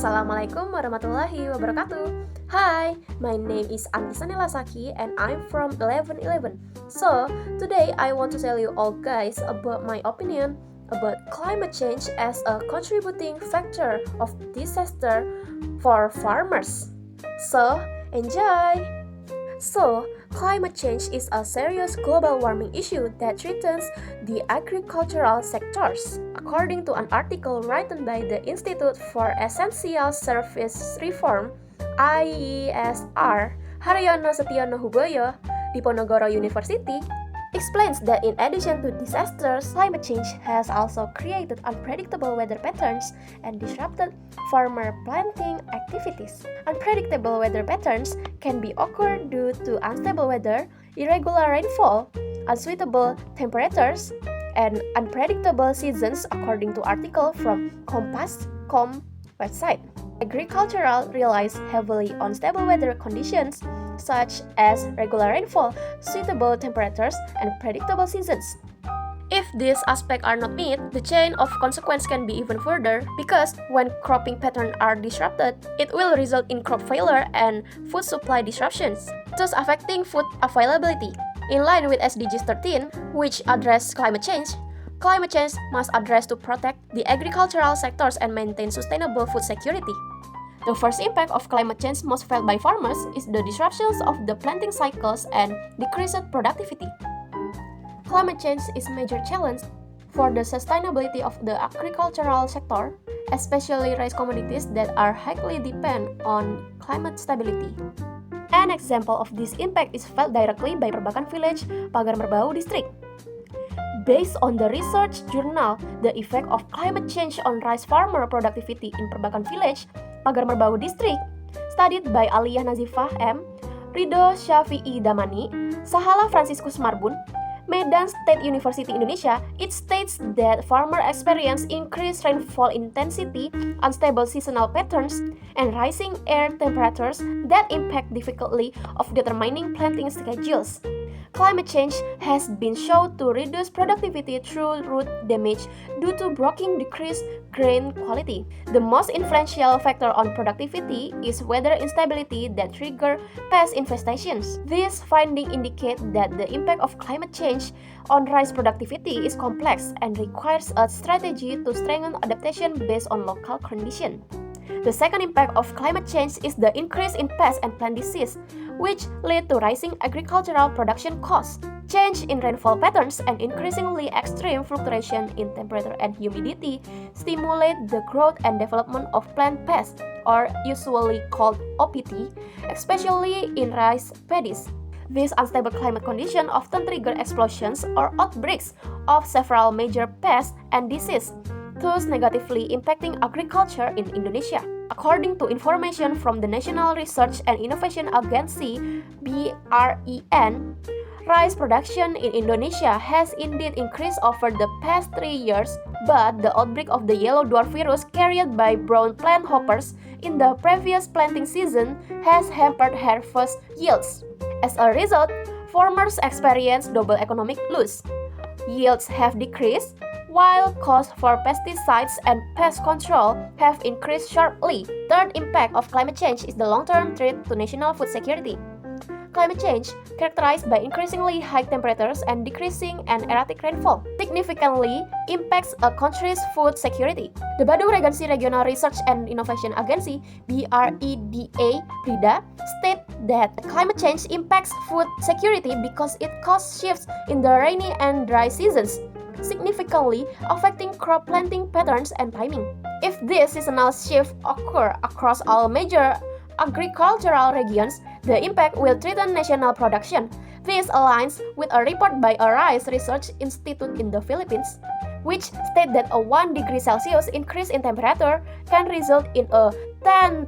Assalamualaikum warahmatullahi wabarakatuh. Hi, my name is Anissa Nilasaki and I'm from 1111. So, today I want to tell you all guys about my opinion about climate change as a contributing factor of disaster for farmers. So, enjoy! So, climate change is a serious global warming issue that threatens the agricultural sectors. According to an article written by the Institute for Essential Service Reform (IESR), Haryono Setiono Huboyo, Diponegoro University, explains that in addition to disasters, climate change has also created unpredictable weather patterns and disrupted farmer planting activities. Unpredictable weather patterns can be occur due to unstable weather, irregular rainfall, unsuitable temperatures, and unpredictable seasons, according to article from Compass.com website. Agricultural relies heavily on stable weather conditions such as regular rainfall, suitable temperatures, and predictable seasons. If these aspects are not met, the chain of consequence can be even further because when cropping patterns are disrupted, it will result in crop failure and food supply disruptions, thus affecting food availability. In line with SDGs 13, which address climate change must address to protect the agricultural sectors and maintain sustainable food security. The first impact of climate change most felt by farmers is the disruptions of the planting cycles and decreased productivity. Climate change is a major challenge for the sustainability of the agricultural sector, especially rice commodities that are highly depend on climate stability. An example of this impact is felt directly by Perbakan Village, Pagar Merbau district. Based on the research journal, The Effect of Climate Change on Rice Farmer Productivity in Perbakan Village, Pagar Merbau district, studied by Aliyah Nazifah M., Ridho Syafi'i Damani, Sahala Franciscus Marbun, Medan State University Indonesia, it states that farmers experience increased rainfall intensity, unstable seasonal patterns, and rising air temperatures that impact difficulty of determining planting schedules. Climate change has been shown to reduce productivity through root damage due to blocking decreased grain quality. The most influential factor on productivity is weather instability that trigger pest infestations. These findings indicate that the impact of climate change on rice productivity is complex and requires a strategy to strengthen adaptation based on local conditions. The second impact of climate change is the increase in pest and plant disease, which lead to rising agricultural production costs. Change in rainfall patterns and increasingly extreme fluctuation in temperature and humidity stimulate the growth and development of plant pests, or usually called OPT, especially in rice paddies. These unstable climate conditions often trigger explosions or outbreaks of several major pests and diseases, thus negatively impacting agriculture in Indonesia. According to information from the National Research and Innovation Agency (BRIN), rice production in Indonesia has indeed increased over the past 3 years, but the outbreak of the yellow dwarf virus carried by brown plant hoppers in the previous planting season has hampered harvest yields. As a result, farmers experience double economic loss. Yields have decreased, while costs for pesticides and pest control have increased sharply. Third impact of climate change is the long-term threat to national food security. Climate change, characterized by increasingly high temperatures and decreasing and erratic rainfall, significantly impacts a country's food security. The Bandung Regency Regional Research and Innovation Agency (BREDA) state that climate change impacts food security because it causes shifts in the rainy and dry seasons, significantly affecting crop planting patterns and timing. If this seasonal shift occur across all major agricultural regions, the impact will threaten national production. This aligns with a report by a rice research institute in the Philippines, which state that a 1 degree Celsius increase in temperature can result in a 10%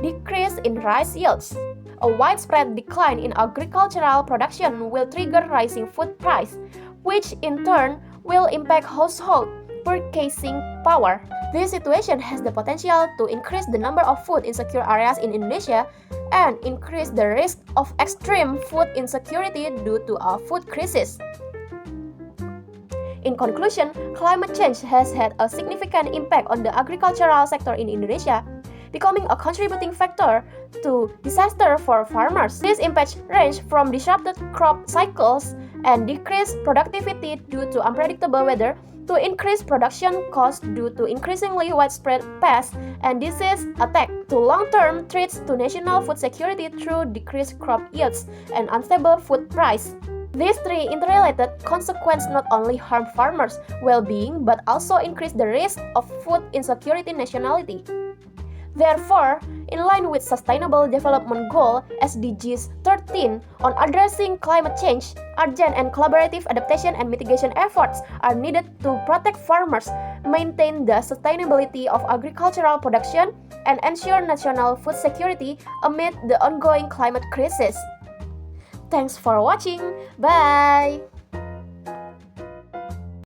decrease in rice yields. A widespread decline in agricultural production will trigger rising food price, which in turn will impact household purchasing power. This situation has the potential to increase the number of food insecure areas in Indonesia and increase the risk of extreme food insecurity due to a food crisis. In conclusion, climate change has had a significant impact on the agricultural sector in Indonesia, becoming a contributing factor to disaster for farmers. These impacts range from disrupted crop cycles and decreased productivity due to unpredictable weather to increased production costs due to increasingly widespread pests and disease attack, to long-term threats to national food security through decreased crop yields and unstable food price. These three interrelated consequences not only harm farmers' well-being but also increase the risk of food insecurity nationality. Therefore, in line with Sustainable Development Goal SDGs 13 on addressing climate change, urgent and collaborative adaptation and mitigation efforts are needed to protect farmers, maintain the sustainability of agricultural production, and ensure national food security amid the ongoing climate crisis. Thanks for watching. Bye!